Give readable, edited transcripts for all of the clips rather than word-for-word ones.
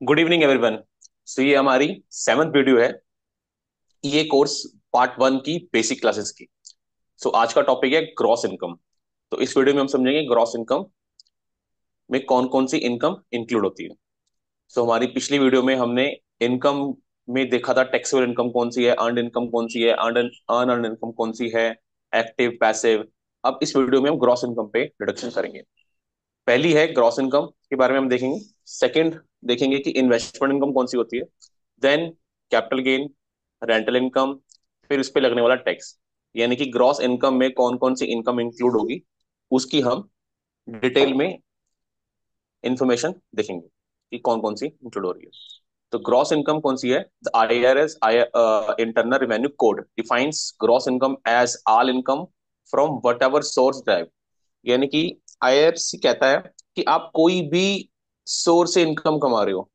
Good evening everyone. सो ये हमारी seventh video है ये कोर्स पार्ट वन की बेसिक क्लासेस की। सो आज का टॉपिक है ग्रॉस इनकम। तो इस वीडियो में हम समझेंगे ग्रॉस इनकम में कौन कौन सी इनकम इंक्लूड होती है। सो हमारी पिछली वीडियो में हमने इनकम में देखा था टैक्सेबल इनकम कौन सी है, अर्नड इनकम कौन सी है, अर्न इनकम कौन सी है, एक्टिव पैसिव। अब इस वीडियो में हम ग्रॉस इनकम पे डिडक्शन करेंगे। पहली है ग्रॉस इनकम के बारे में हम देखेंगे। सेकंड देखेंगे कि इन्वेस्टमेंट इनकम कौन सी होती है। Then capital gain, rental income, फिर उस पे लगने वाला टैक्स। यानी कि ग्रॉस इनकम में कौन कौन सी इनकम इंक्लूड होगी उसकी हम डिटेल में इंफॉर्मेशन देखेंगे कि कौन कौन सी इंक्लूड हो रही है। तो ग्रॉस इनकम कौन सी है? The IRS internal revenue code defines gross income as all income from whatever source drive. यानी कि IRS कहता है कि आप कोई भी सोर्स से इनकम कमा रहे हो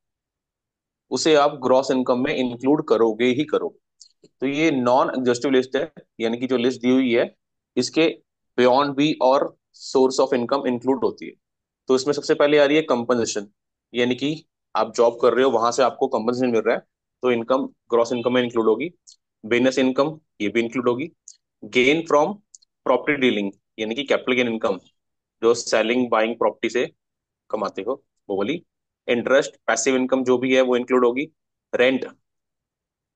उसे आप ग्रॉस इनकम में इंक्लूड करोगे ही करोगे। तो ये नॉन एग्जॉस्टिव लिस्ट है, यानी कि जो लिस्ट दी हुई है इसके बियॉन्ड भी और सोर्स ऑफ इनकम इंक्लूड होती है। तो इसमें सबसे पहले आ रही है कंपनसेशन। यानी कि आप जॉब कर रहे हो, वहां से आपको कंपनसेशन मिल रहा है, तो इनकम ग्रॉस इनकम में इंक्लूड होगी। बिजनेस इनकम ये भी इंक्लूड होगी। गेन फ्रॉम प्रॉपर्टी डीलिंग यानी कि कैपिटल गेन इनकम, जो सेलिंग बाइंग प्रॉपर्टी से कमाते हो वो वाली। इंटरेस्ट पैसिव इनकम जो भी है वो इंक्लूड होगी। रेंट,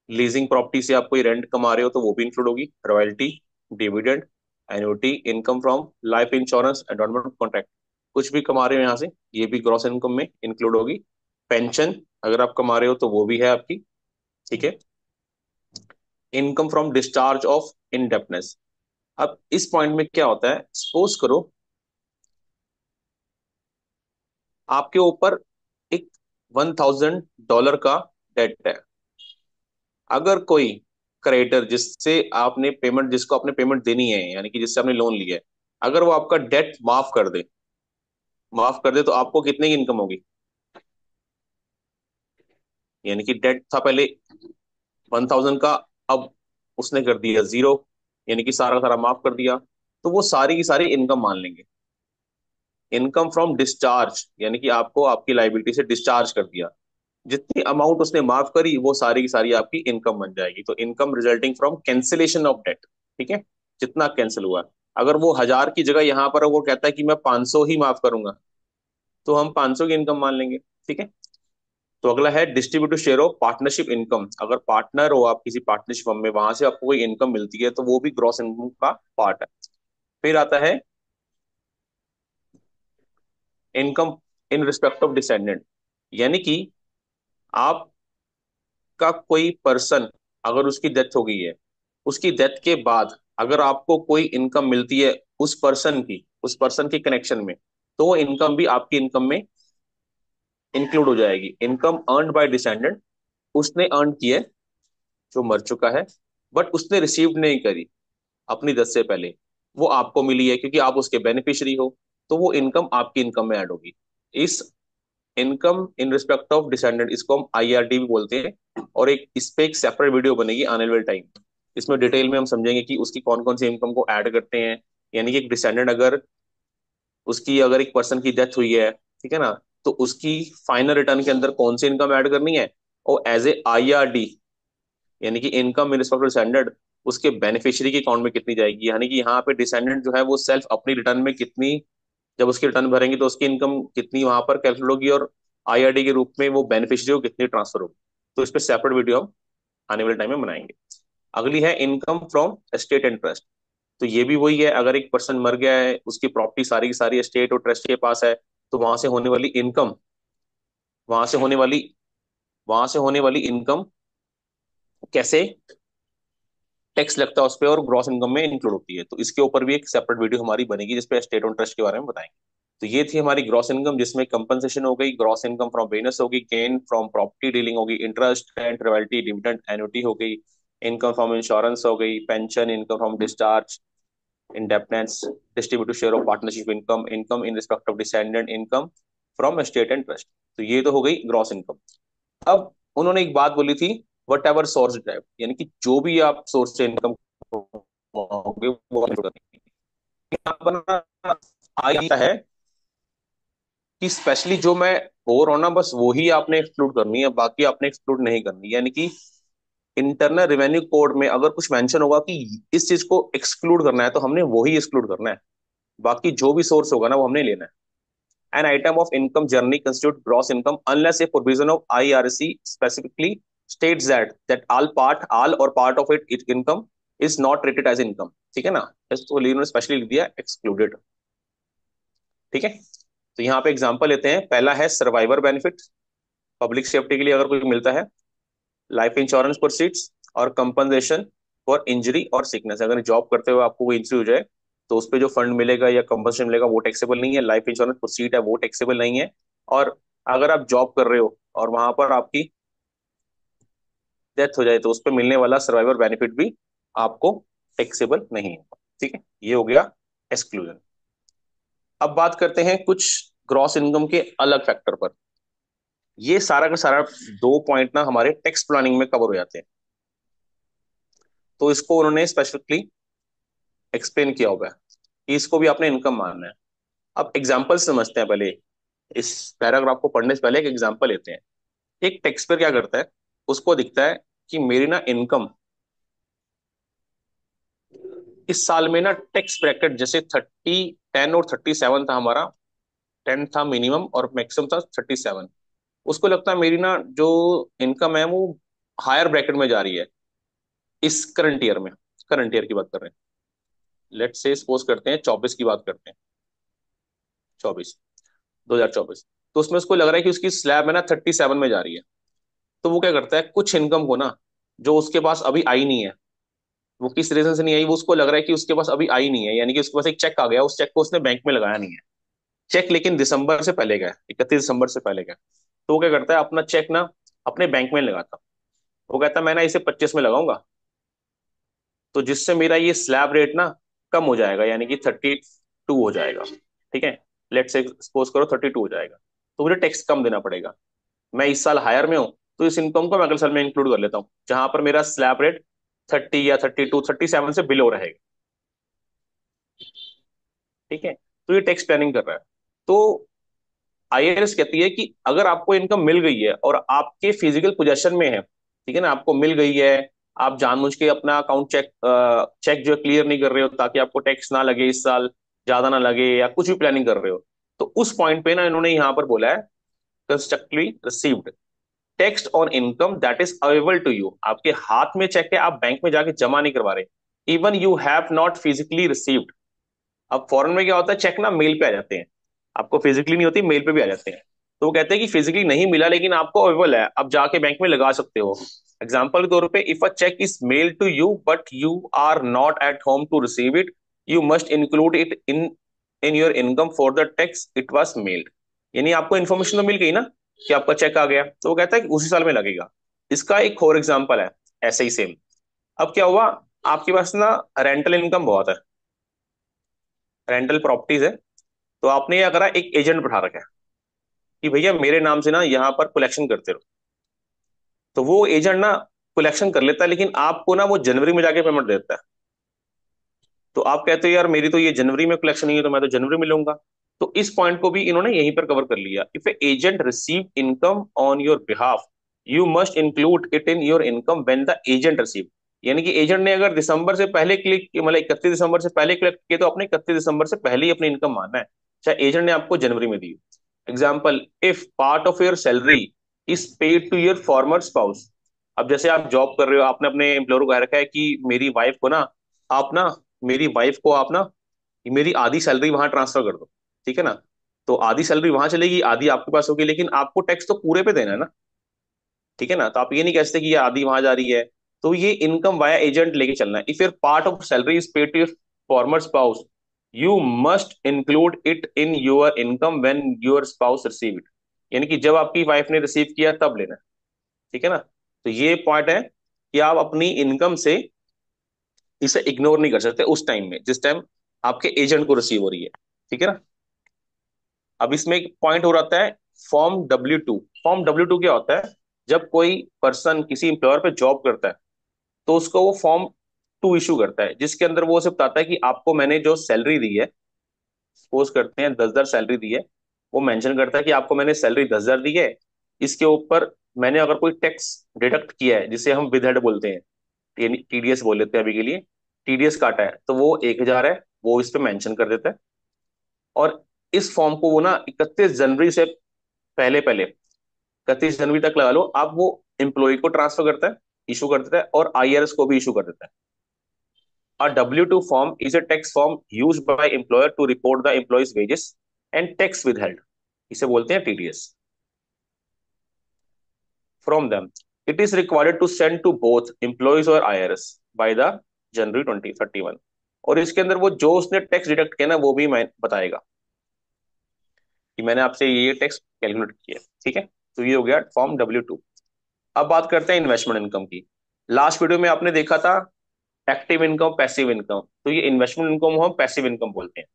लीजिंग प्रॉपर्टी से आप कोई रेंट कमा रहे हो तो वो भी इंक्लूड होगी। Royalty, dividend, annuity, income from life insurance, endowment contract, कुछ भी कमा रहे हो यहाँ से ये भी ग्रॉस इनकम में इंक्लूड होगी। पेंशन अगर आप कमा रहे हो तो वो भी है आपकी। ठीक है। Income from discharge of इनडेप्टनेस। अब इस पॉइंट में क्या होता है, सपोज करो आपके ऊपर एक $1,000 का डेट है। अगर कोई क्रेडिटर जिसको आपने पेमेंट देनी है, यानी कि जिससे आपने लोन लिया है, अगर वो आपका डेट माफ कर दे तो आपको कितने की इनकम होगी? यानी कि डेट था पहले 1,000 का, अब उसने कर दिया 0, यानी कि सारा का सारा माफ कर दिया, तो वो सारी की सारी इनकम मान लेंगे। इनकम फ्रॉम डिस्चार्ज यानी कि आपको आपकी लाइबिलिटी से डिस्चार्ज कर दिया, जितनी अमाउंट उसने माफ करी वो सारी की सारी आपकी इनकम बन जाएगी। तो income resulting from cancellation of debt. ठीक है, जितना कैंसिल हुआ। अगर वो 1,000 की जगह यहाँ पर वो कहता है कि मैं 500 ही माफ करूंगा, तो हम 500 की इनकम मान लेंगे। ठीक है। तो अगला है distributive share of partnership income. अगर पार्टनर हो आप किसी पार्टनरशिप फर्म में, वहां से आपको कोई इनकम मिलती है तो वो भी ग्रॉस इनकम का पार्ट है। फिर आता है income in respect of descendant. यानी कि आपका कोई पर्सन, अगर उसकी डेथ हो गई है, उसकी डेथ के बाद अगर आपको कोई इनकम मिलती है उस पर्सन की कनेक्शन में, तो वो इनकम भी आपकी इनकम में इंक्लूड हो जाएगी। इनकम अर्न्ड बाय डिसेंडेंट, उसने अर्न की है जो मर चुका है, बट उसने रिसीव नहीं करी अपनी डेथ से पहले, वो आपको मिली है क्योंकि आप उसके बेनिफिशियरी हो, तो वो इनकम आपकी इनकम में ऐड होगी। इस income in respect of descendant इसको हम IRD भी बोलते हैं, और इस पे एक सेपरेट वीडियो बनेगी आने वाले टाइम। इसमें डिटेल में हम समझेंगे कि उसकी कौन कौन सी इनकम को ऐड करते हैं। यानी कि एक डिसेंडेंट अगर एक पर्सन की डेथ हुई है, ठीक है ना, तो उसकी फाइनल रिटर्न के अंदर कौन सी इनकम ऐड करनी है, और एज ए IRD यानी कि income in respect to descendant उसके बेनिफिशियरी के अकाउंट में कितनी जाएगी। यानी कि यहाँ पे डिसेंडेंट जो है वो सेल्फ अपनी रिटर्न में कितनी, जब उसकी रिटर्न भरेंगे तो उसकी इनकम कितनी वहां पर कैलकुलेट होगी, और IRD के रूप में वो बेनिफिशियरी को कितनी ट्रांसफर होगी। तो इस पर सेपरेट वीडियो हम आने वाले टाइम में बनाएंगे। अगली है income from estate and trust. तो ये भी वही है, अगर एक पर्सन मर गया है, उसकी प्रॉपर्टी सारी की सारी एस्टेट और ट्रस्ट के पास है, तो वहां से होने वाली वहां से होने वाली इनकम कैसे टैक्स लगता है उस पर और ग्रॉस इनकम में इंक्लूड होती है। तो इसके ऊपर भी एक सेपरेट वीडियो हमारी बनेगी जिसपे स्टेट ऑन ट्रस्ट के बारे में बताएंगे। तो ये थी हमारी ग्रॉस इनकम, जिसमें कंपनसेशन हो गई, ग्रॉस इनकम फ्रॉम बिजनेस होगी, गेन फ्रॉम प्रॉपर्टी डीलिंग होगी, interest rent royalty dividend annuity हो गई, इनकम फ्रॉम इंश्योरेंस हो गई, pension, income from discharge, indebtedness, distributive share of partnership income, income in respect of descendant, income from state and trust. तो ये तो हो गई ग्रॉस इनकम। अब उन्होंने एक बात बोली थी, वट एवर सोर्स ड्राइव, यानी कि जो भी आप सोर्स से इनकम कमाओगे वो यहाँ पर आता है कि स्पेशली जो मैं बोल रहा हूं ना, बस वो ही आपने एक्सक्लूड करनी है, बाकी आपने एक्सक्लूड नहीं करनी। यानी कि इंटरनल रेवेन्यू कोड में अगर कुछ मेंशन होगा कि इस चीज को एक्सक्लूड करना है, तो हमने वही एक्सक्लूड करना है। बाकी जो भी सोर्स होगा ना, वो हमने लेना है। An item of income journey constitute gross income unless A provision of IRC specifically states that all or part of it income is not treated as income। ठीक है ना, इसको इन्होंने स्पेशली लिख दिया एक्सक्लूडेड। ठीक है, तो यहाँ पे एग्जांपल लेते हैं। पहला है सर्वाइवर बेनिफिट, पब्लिक सेफ्टी के लिए अगर कोई मिलता है। लाइफ इंश्योरेंस प्रोसीड्स और कंपनसेशन फॉर इंजरी और सिकनेस, अगर जॉब करते हुए आपको कोई इंजरी हो जाए तो उस पर जो फंड मिलेगा या कंपनसेशन मिलेगा वो टैक्सेबल नहीं है। लाइफ इंश्योरेंस प्रोसीड है वो टैक्सेबल नहीं है। और अगर आप जॉब कर रहे हो और वहां पर आपकी डेथ हो जाए तो उस पर मिलने वाला सर्वाइवर बेनिफिट भी आपको टैक्सेबल नहीं है। ठीक है, ये हो गया एक्सक्लूजन। अब बात करते हैं कुछ ग्रॉस इनकम के अलग फैक्टर पर। ये सारा का सारा दो पॉइंट ना हमारे टैक्स प्लानिंग में कवर हो जाते हैं, तो इसको उन्होंने स्पेसिफिकली एक्सप्लेन किया हुआ है कि इसको भी आपने इनकम मानना है। अब एग्जाम्पल समझते हैं पहले। इस पैराग्राफ को पढ़ने से पहले एक एग्जाम्पल लेते हैं। एक टैक्स पेयर क्या करता है, उसको दिखता है कि मेरी ना इनकम इस साल में ना टैक्स ब्रैकेट जैसे 30, 10 और 37 था हमारा। 10 था मिनिमम और मैक्सिमम था 37। उसको लगता है मेरी ना जो इनकम है वो हायर ब्रैकेट में जा रही है इस करंट ईयर में। करंट ईयर की बात कर रहे हैं, लेट्स से सपोज करते हैं 24 की बात करते हैं। 24, 2024। तो उसमें उसको लग रहा है कि उसकी स्लैब है ना 37 में जा रही है। तो वो क्या करता है, कुछ इनकम को ना जो उसके पास अभी आई नहीं है, वो किस रीजन से नहीं आई, वो उसको लग रहा है कि उसके पास अभी आई नहीं है, यानी कि उसके पास एक चेक आ गया, उस चेक को उसने बैंक में लगाया नहीं है। चेक लेकिन दिसंबर से पहले गया, 31 दिसंबर से पहले गया। तो वो क्या करता है, अपना चेक ना अपने बैंक में लगाता। वो कहता है मैं ना इसे 25 में लगाऊंगा, तो जिससे मेरा ये स्लैब रेट ना कम हो जाएगा, यानी कि 32 हो जाएगा। ठीक है, लेट से सपोज करो 32 हो जाएगा, तो मुझे टैक्स कम देना पड़ेगा। मैं इस साल हायर में हूँ, तो इस इनकम को मैं अगले साल में इंक्लूड कर लेता हूँ, जहां पर मेरा स्लैब रेट 30 या 32, 37 से बिलो रहेगा। ठीक है, तो ये टैक्स प्लानिंग कर रहा है। तो आईआरएस कहती है कि अगर आपको इनकम मिल गई है और आपके फिजिकल पोजेशन में है, ठीक है ना, आपको मिल गई है, आप जानबूझ के अपना अकाउंट चेक चेक जो है क्लियर नहीं कर रहे हो ताकि आपको टैक्स ना लगे इस साल, ज्यादा ना लगे, या कुछ भी प्लानिंग कर रहे हो, तो उस पॉइंट पे ना इन्होंने यहाँ पर बोला है constructively received tax on income that is available to you. आपके हाथ में चेक है, आप बैंक में जाके जमा नहीं करवा रहे, even you have not physically received. अब फॉरेन में क्या होता है, चेक ना मेल पे आ जाते हैं, आपको फिजिकली नहीं होती, मेल पे भी आ जाते हैं। तो वो कहते हैं कि फिजिकली नहीं मिला लेकिन आपको अवेलेबल है, आप जाके बैंक में लगा सकते हो। एग्जाम्पल के तौर पे, if a cheque is mail to you but you are not at home to receive it, you must include it in in your income for the tax it was mailed. यानी आपको information तो मिल गई ना कि आपका check आ गया, तो वो कहता है कि उसी साल में लगेगा। इसका एक और एग्जाम्पल है ऐसे ही सेम। अब क्या हुआ, आपके पास ना रेंटल इनकम बहुत है, रेंटल प्रॉपर्टीज है। तो आपने क्या करा, एक एजेंट बैठा रखा है कि भैया मेरे नाम से ना यहाँ पर कलेक्शन करते रहो। तो वो एजेंट ना कलेक्शन कर लेता है, लेकिन आपको ना वो जनवरी में जाके पेमेंट देता है। तो आप कहते हो यार मेरी तो ये जनवरी में कलेक्शन नहीं है, तो मैं तो जनवरी में लूंगा। तो इस पॉइंट को भी इन्होंने यहीं पर कवर कर लिया। If agent receive income on your behalf, you must include it in your income when the agent receive. यानी कि एजेंट ने अगर दिसंबर से पहले क्लिक, मतलब 31 दिसंबर से पहले कलेक्ट किए, तो अपने 31 दिसंबर से पहले ही अपनी इनकम मानना है, चाहे एजेंट ने आपको जनवरी में दी। Example, if part of your salary is paid to your former spouse. अब जैसे आप जॉब कर रहे हो, आपने अपने एम्प्लॉयर को कह रखा है कि मेरी वाइफ को ना आप ना मेरी वाइफ को आप ना मेरी आधी सैलरी वहां ट्रांसफर कर दो। ठीक है ना, तो आधी सैलरी वहां चलेगी, आधी आपके पास होगी, लेकिन आपको टैक्स तो पूरे पे देना है ना। ठीक है ना, तो आप ये नहीं कह सकते कि ये आधी वहां जा रही है। तो ये इनकम वाया एजेंट लेके चलना है। If your part of salary is paid to your former spouse, you must include it in your income when your spouse receive it. यानी कि जब आपकी वाइफ ने रिसीव किया तब लेना है। ठीक है ना, तो ये पॉइंट है कि आप अपनी इनकम से इसे इग्नोर नहीं कर सकते उस टाइम में जिस टाइम आपके एजेंट को रिसीव हो रही है। ठीक है ना, अब इसमें एक पॉइंट हो रहता है फॉर्म W2। फॉर्म W2 क्या होता है, जब कोई पर्सन किसी एम्प्लॉयर पे जॉब करता है तो उसको वो फॉर्म 2 इशू करता है, जिसके अंदर वो उसे बताता है कि आपको मैंने जो सैलरी दी है, सपोज करते हैं 10,000 सैलरी दी है, वो मेंशन करता है कि आपको मैंने सैलरी 10,000 दी है, इसके ऊपर मैंने अगर कोई टैक्स डिडक्ट किया है जिसे हम विद हेड बोलते हैं, यानी टीडीएस बोल लेते हैं अभी के लिए, टीडीएस काटा है तो वो 1,000 है, वो इस पे मेंशन कर देता है। और इस फॉर्म को वो ना 31 जनवरी से पहले पहले, 31 जनवरी तक लगा लो आप, वो एम्प्लॉय को ट्रांसफर करता है, इशू कर देता है, और आईआरएस को भी इशू कर देता है। A W-2 form is a tax form used by employer to report the employee's wages and tax withheld. इसे बोलते हैं TDS from them. It is required to send to both employees or IRS by the January 2031. और इसके अंदर वो जो उसने tax deduct किया ना वो भी मैं बताएगा कि मैंने आपसे ये टैक्स कैलकुलेट किया। ठीक है, तो ये हो गया फॉर्म W-2। अब बात करते हैं इन्वेस्टमेंट इनकम की। लास्ट वीडियो में आपने देखा था एक्टिव इनकम, पैसिव इनकम, तो ये इन्वेस्टमेंट इनकम हम पैसिव इनकम बोलते हैं।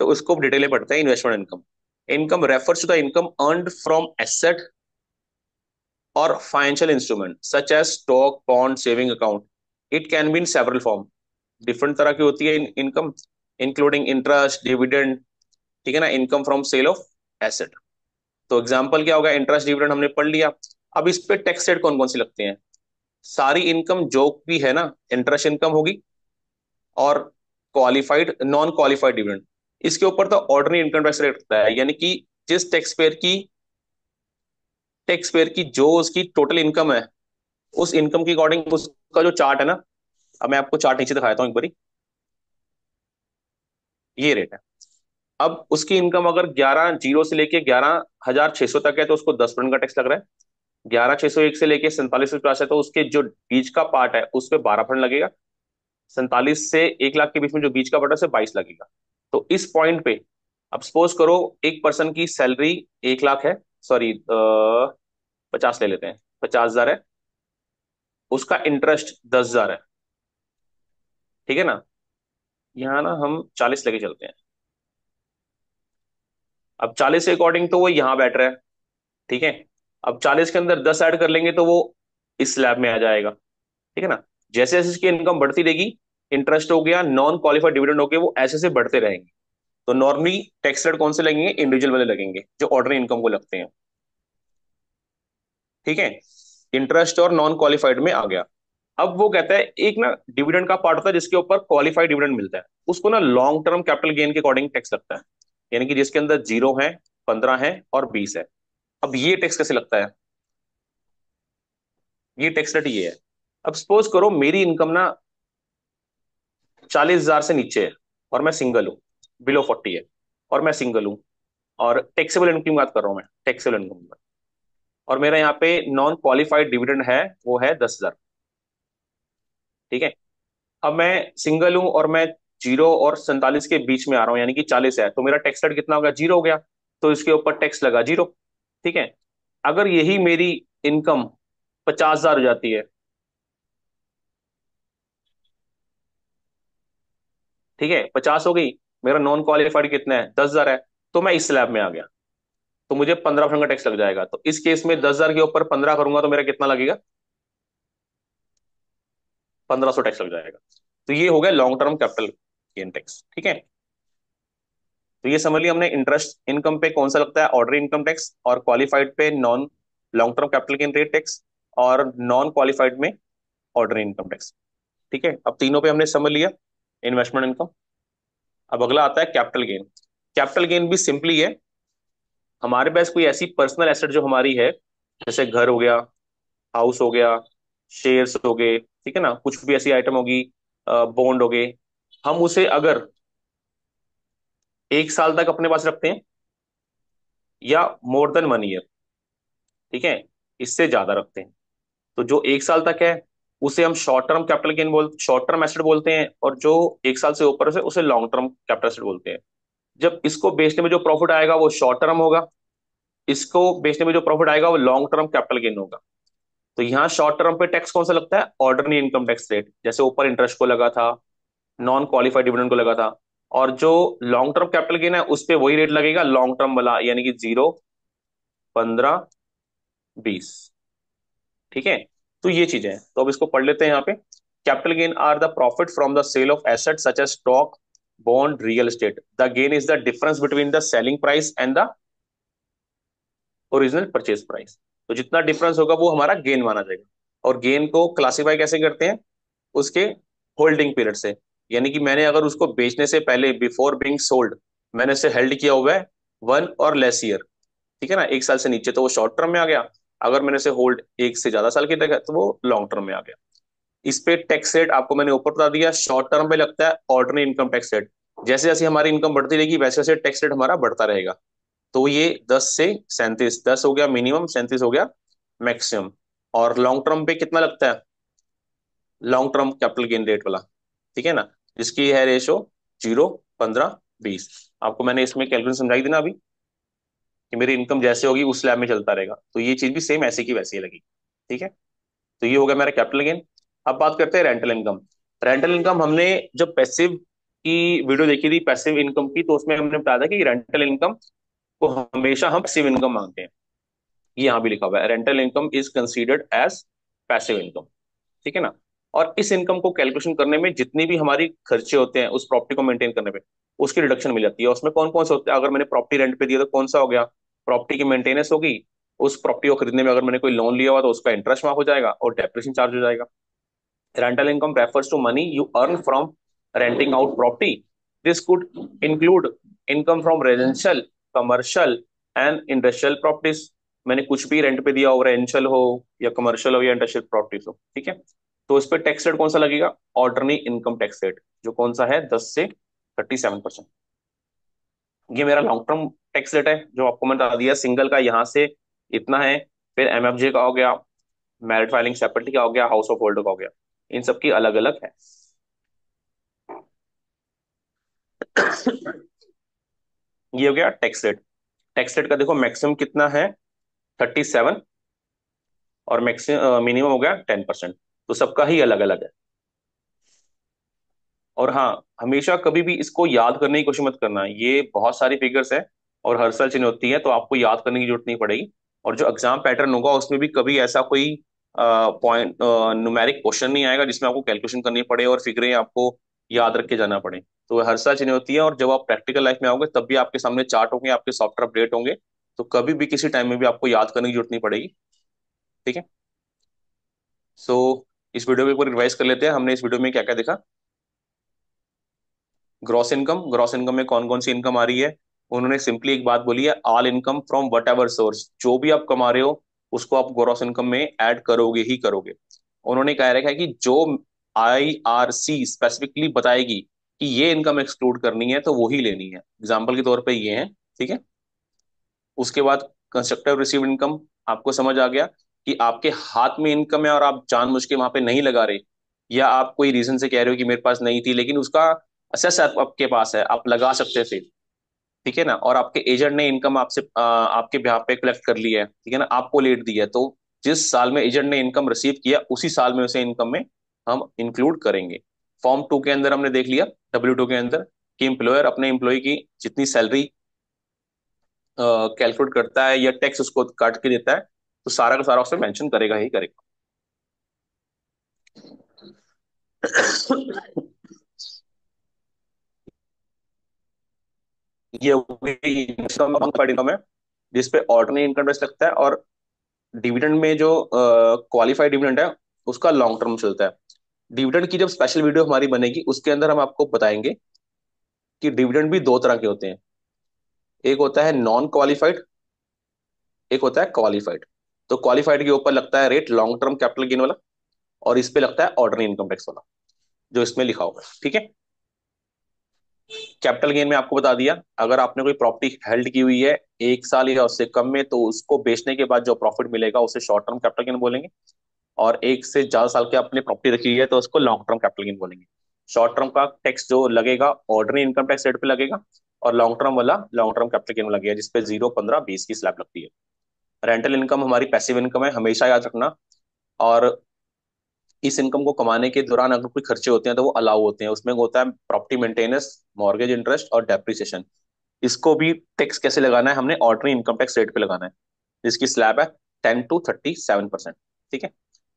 तो उसको डिटेल में पढ़ते हैं। Investment income, income refers to the income earned from asset और financial instrument such as stock, bond, saving account. It can be in several form, different तरह की होती है इनकम, इंक्लूडिंग इंटरेस्ट, डिविडेंड, ठीक है ना, income from sale of asset. तो example क्या होगा, इंटरेस्ट डिविडेंड हमने पढ़ लिया। अब इस पे टैक्स रेट कौन कौन से लगते हैं? सारी इनकम जो भी है ना, इंटरेस्ट इनकम होगी, और क्वालिफाइड, नॉन क्वालिफाइड डिविडेंड, इसके ऊपर तो ऑर्डिनरी इनकम टैक्स रेट लगता है। यानी कि जिस टैक्स पेयर की जो उसकी टोटल इनकम है, उस इनकम के अकॉर्डिंग उसका जो चार्ट है ना, अब मैं आपको चार्ट नीचे दिखाता हूँ एक बारी, ये रेट है। अब उसकी इनकम अगर 11 जीरो से लेके 11,600 तक है तो उसको 10% का टैक्स लग रहा है। 11,601 से लेके 47,50 है तो उसके जो बीच का पार्ट है उस पर 12% लगेगा। 47 से 1 लाख के बीच में जो बीच का पार्ट है उसे 22 लगेगा। तो इस पॉइंट पे अब सपोज करो एक पर्सन की सैलरी 1 लाख है, सॉरी 50 ले लेते हैं, 50,000 है, उसका इंटरेस्ट 10,000 है, ठीक है ना। यहाँ ना हम 40 लेके चलते हैं। अब 40 के अकॉर्डिंग तो वो यहाँ बैठ रहा है, ठीक है। अब 40 के अंदर 10 ऐड कर लेंगे तो वो इस स्लैब में आ जाएगा, ठीक है ना। जैसे जैसे इसकी इनकम बढ़ती रहेगी, इंटरेस्ट हो गया, नॉन क्वालिफाइड डिविडेंड हो गए, वो ऐसे से बढ़ते रहेंगे। तो नॉर्मली टैक्स रेट कौन से लगेंगे? इंडिविजुअल वाले लगेंगे जो ऑर्डिनरी इनकम को लगते हैं, ठीक है। इंटरेस्ट और नॉन क्वालिफाइड में आ गया। अब वो कहता है एक ना डिविडेंड का पार्ट होता है जिसके ऊपर क्वालिफाइड डिविडेंड मिलता है, उसको ना लॉन्ग टर्म कैपिटल गेन के अकॉर्डिंग टैक्स लगता है। यानी कि जिसके अंदर 0 है, 15 है और 20 है। अब ये टैक्स कैसे लगता है? ये टैक्स रेट ये है। अब सपोज करो मेरी इनकम ना 40,000 से नीचे है और मैं सिंगल हूँ, बिलो 40 है और मैं सिंगल हूँ, और टैक्सेबल इनकम की बात कर रहा हूँ मैं, टैक्सेबल इनकम, और मेरा यहाँ पे नॉन क्वालिफाइड डिविडेंड है, वो है 10,000, ठीक है। अब मैं सिंगल हूं और मैं 0 और 47 के बीच में आ रहा हूं, यानी कि 40 है, तो मेरा टैक्स रेट कितना हो गया? 0 हो गया। तो इसके ऊपर टैक्स लगा 0, ठीक है। अगर यही मेरी इनकम 50,000 हो जाती है, ठीक है, 50 हो गई, मेरा नॉन क्वालिफाइड कितना है? 10,000 है, तो मैं इस स्लैब में आ गया, तो मुझे 15% का टैक्स लग जाएगा। तो इस केस में 10,000 के ऊपर 15 करूंगा तो मेरा कितना लगेगा? 1,500 टैक्स लग जाएगा। तो ये हो गया long term capital gain tax, ठीक है। तो ये समझ लिया हमने, इंटरेस्ट इनकम पे कौन सा लगता है? ऑर्डनरी इनकम टैक्स, और क्वालिफाइड पे non long term capital gain rate tax, और नॉन क्वालिफाइड में ऑर्डनरी इनकम टैक्स, ठीक है। अब तीनों पे हमने समझ लिया इन्वेस्टमेंट इनकम। अब अगला आता है कैपिटल गेन। कैपिटल गेन भी सिंपली है, हमारे पास कोई ऐसी पर्सनल एसेट जो हमारी है, जैसे घर हो गया, हाउस हो गया, शेयर्स हो गए, ठीक है ना, कुछ भी ऐसी आइटम होगी, बॉन्ड हो गए, हम उसे अगर 1 साल तक अपने पास रखते हैं या मोर देन 1 ईयर, ठीक है, इससे ज्यादा रखते हैं, तो जो 1 साल तक है उसे हम short term capital gain short term asset बोलते हैं, और जो 1 साल से ऊपर है उसे लॉन्ग टर्म कैपिटल एसेट बोलते हैं। जब इसको बेचने में जो प्रॉफिट आएगा वो शॉर्ट टर्म होगा, इसको बेचने में जो प्रॉफिट आएगा वो लॉन्ग टर्म कैपिटल गेन होगा। तो यहाँ शॉर्ट टर्म पे टैक्स कौन सा लगता है? ऑर्डिनरी इनकम टैक्स रेट, जैसे ऊपर इंटरेस्ट को लगा था, नॉन क्वालिफाइड डिविडेंड को लगा था। और जो लॉन्ग टर्म कैपिटल गेन है उस पे वही रेट लगेगा लॉन्ग टर्म वाला, यानी कि 0, 15, 20, ठीक है। तो ये चीजें हैं, तो अब इसको पढ़ लेते हैं यहाँ पे। Capital gain are the profit from the sale of asset such as stock, bond, real estate. The gain is the difference between the selling price and the original purchase price. तो जितना डिफरेंस होगा वो हमारा gain माना जाएगा। और gain को classify कैसे करते हैं? उसके होल्डिंग पीरियड से। यानी कि मैंने अगर उसको बेचने से पहले, बिफोर बीइंग सोल्ड, मैंने उसे हेल्ड किया हुआ है 1 और लेस ईयर, ठीक है ना, 1 साल से नीचे, तो वो शॉर्ट टर्म में आ गया। अगर मैंने उसे होल्ड 1 से ज्यादा साल की रखा तो वो लॉन्ग टर्म में आ गया। इस पे टैक्स रेट आपको मैंने ऊपर बता दिया। शॉर्ट टर्म पे लगता है ऑर्डिनरी इनकम टैक्स रेट। जैसे जैसे हमारी इनकम बढ़ती रहेगी वैसे वैसे टैक्स रेट हमारा बढ़ता रहेगा। तो ये 10 से 37, 10 हो गया मिनिमम, 37 हो गया मैक्सिमम। और लॉन्ग टर्म पे कितना लगता है? Long term capital gain rate वाला, ठीक है ना, जिसकी है रेशो 0, 15, 20। आपको मैंने इसमें कैलकुलेशन समझाई थी ना अभी, कि मेरी इनकम जैसे होगी उस स्लैब में चलता रहेगा। तो ये चीज भी सेम ऐसे की वैसी ही लगी, ठीक है। तो ये हो गया मेरा कैपिटल गेन। अब बात करते हैं रेंटल इनकम। रेंटल इनकम हमने जब पैसिव की वीडियो देखी थी, पैसिव इनकम की, तो उसमें हमने बताया था कि रेंटल इनकम को हमेशा हम पैसिव इनकम मानते हैं। ये यहाँ भी लिखा हुआ है, rental income is considered as passive income, ठीक है ना। और इस इनकम को कैलकुलेशन करने में जितनी भी हमारी खर्चे होते हैं उस प्रॉपर्टी को मेंटेन करने में, उसकी रिडक्शन मिल जाती है। उसमें कौन कौन से होते हैं? अगर मैंने प्रॉपर्टी रेंट पे दिया तो कौन सा हो गया? प्रॉपर्टी की मेंटेनेंस होगी। उस प्रॉपर्टी को खरीदने में अगर मैंने कोई लोन लिया हुआ तो उसका इंटरेस्ट माफ हो जाएगा और डेप्रिसिएशन चार्ज हो जाएगा। Rental income refers to money you earn from renting out property. This could include income from residential, commercial and industrial properties. मैंने कुछ भी रेंट पे दिया हो, रेजिडेंशियल हो या कमर्शियल हो या इंडस्ट्रियल प्रॉपर्टीज हो, ठीक है। तो इस पे टैक्स रेट कौन सा लगेगा? ऑर्डिनरी इनकम टैक्स रेट, जो कौन सा है, 10 से 37%। ये मेरा लॉन्ग टर्म टैक्स रेट है, जो आपको मैंने बता दिया। सिंगल का यहाँ से इतना है, फिर एमएफजे का हो गया, मैरिड फाइलिंग सेपरेटली का हो गया, हाउस ऑफ होल्ड का हो गया, इन सबकी अलग अलग है। ये हो गया टैक्स रेट। टैक्स रेट का देखो मैक्सिमम कितना है, 37, और मैक्सिमम मिनिमम हो गया 10%। तो सबका ही अलग अलग है। और हाँ, हमेशा कभी भी इसको याद करने की कोशिश मत करना, ये बहुत सारी फिगर्स है और हर साल चेंज होती है, तो आपको याद करने की जरूरत नहीं पड़ेगी। और जो एग्जाम पैटर्न होगा उसमें भी कभी ऐसा कोई पॉइंट न्यूमेरिक क्वेश्चन नहीं आएगा जिसमें आपको कैलकुलेशन करनी पड़े और फिगरें आपको याद रख के जाना पड़े। तो हर साल चेंज होती है, और जब आप प्रैक्टिकल लाइफ में आओगे तब भी आपके सामने चार्ट होंगे, आपके सॉफ्टवेयर अपडेट होंगे। तो कभी भी किसी टाइम में भी आपको याद करने की जरूरत नहीं पड़ेगी, ठीक है। सो इस वीडियो के ऊपर रिवाइज कर लेते हैं, हमने इस वीडियो में क्या क्या देखा। ग्रॉस इनकम, ग्रॉस इनकम में कौन कौन सी इनकम आ रही है? उन्होंने सिंपली एक बात बोली है, all income from whatever source. जो भी आप कमा रहे हो उसको आप ग्रॉस इनकम में ऐड करोगे ही करोगे। उन्होंने कह रखा है कि जो आईआरसी स्पेसिफिकली बताएगी कि ये इनकम एक्सक्लूड करनी है तो वो ही लेनी है। एग्जाम्पल के तौर पे ये है, ठीक है। उसके बाद कंस्ट्रक्टिव रिसीव्ड इनकम, आपको समझ आ गया कि आपके हाथ में इनकम है और आप जानबूझ के वहां पे नहीं लगा रहे, या आप कोई रीजन से कह रहे हो कि मेरे पास नहीं थी, लेकिन उसका असेस आपके पास है, आप लगा सकते थे, ठीक है ना। और आपके एजेंट ने इनकम आपसे आपके ब्याह पे कलेक्ट कर ली है, ठीक है ना, आपको लेट दी है, तो जिस साल में एजेंट ने इनकम रिसीव किया उसी साल में उसे इनकम में हम इंक्लूड करेंगे। फॉर्म 2 के अंदर हमने देख लिया, W2 के अंदर, कि एम्प्लॉयर अपने एम्प्लॉय की जितनी सैलरी कैलकुलेट करता है या टैक्स उसको काट के देता है, तो सारा का सारा उसमें मेंशन करेगा ही करेगा। ये हो गई इनकम है, जिसपे ऑर्डिनरी इनकम टैक्स लगता है। और डिविडेंड में जो क्वालिफाइड डिविडेंड है उसका लॉन्ग टर्म चलता है। डिविडेंड की जब स्पेशल वीडियो हमारी बनेगी उसके अंदर हम आपको बताएंगे कि डिविडेंड भी दो तरह के होते हैं। एक होता है नॉन क्वालिफाइड, एक होता है क्वालिफाइड। तो क्वालिफाइड के ऊपर लगता है rate long term capital gain वाला, और इस पे लगता है ऑर्डिनरी इनकम टैक्स वाला, जो इसमें लिखा होगा, ठीक है। कैपिटल गेन में आपको बता दिया, अगर आपने कोई प्रॉपर्टी हेल्ड की हुई है 1 साल या उससे कम में, तो उसको बेचने के बाद जो प्रॉफिट मिलेगा उसे शॉर्ट टर्म कैपिटल गेन बोलेंगे। और 1 से ज्यादा साल की आपने प्रॉपर्टी रखी हुई है तो उसको लॉन्ग टर्म कैपिटल गेन बोलेंगे। शॉर्ट टर्म का टैक्स जो लगेगा ऑर्डिनरी इनकम टैक्स रेट पे लगेगा, और लॉन्ग टर्म वाला लॉन्ग टर्म कैपिटल गेन लगेगा, जिसपे 0, 15, 20 की स्लैब लगती है। रेंटल इनकम हमारी पैसिव इनकम है, हमेशा याद रखना। और इस इनकम को कमाने के दौरान अगर कोई खर्चे होते हैं तो वो अलाउ होते हैं। उसमें होता है प्रॉपर्टी मेंटेनेंस, मॉर्गेज इंटरेस्ट और डेप्रिसिएशन। इसको भी टैक्स कैसे लगाना है? हमने ऑर्डिनरी इनकम टैक्स रेट पे लगाना है, जिसकी स्लैब है 10 to 37%, ठीक है।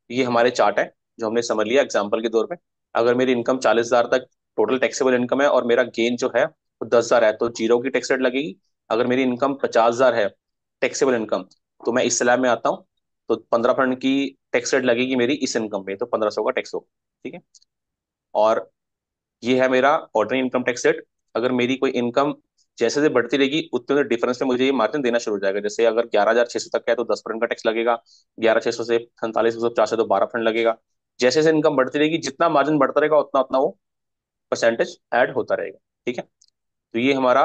ये हमारे चार्ट है जो हमने समझ लिया एग्जाम्पल के तौर पे। अगर मेरी इनकम 40,000 तक टोटल टैक्सेबल इनकम है और मेरा गेन जो है वो 10,000 है, तो जीरो की टैक्स रेट लगेगी। अगर मेरी इनकम 50,000 है टैक्सेबल इनकम, तो मैं इस स्लैब में आता हूँ, तो 15% की टैक्स रेट लगेगी मेरी इस इनकम पे, तो 1500 का टैक्स होगा। ठीक है। और ये है मेरा ऑर्डिनरी इनकम टैक्स रेट। अगर मेरी कोई इनकम जैसे जैसे बढ़ती रहेगी उतने उतने डिफरेंस में मुझे ये मार्जिन देना शुरू हो जाएगा। जैसे अगर 11,600 तक है तो 10% का टैक्स लगेगा, 11,600 से 45,150 है तो 12% लगेगा। जैसे जैसे इनकम बढ़ती रहेगी, जितना मार्जिन बढ़ता रहेगा उतना उतना वो परसेंटेज ऐड होता रहेगा। ठीक है। तो ये हमारा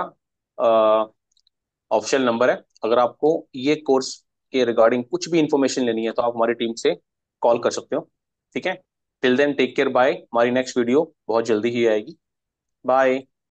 ऑप्शन नंबर है। अगर आपको ये कोर्स के रिगार्डिंग कुछ भी इंफॉर्मेशन लेनी है तो आप हमारी टीम से कॉल कर सकते हो। ठीक है। Till then take care, bye. हमारी नेक्स्ट वीडियो बहुत जल्दी ही आएगी। बाय।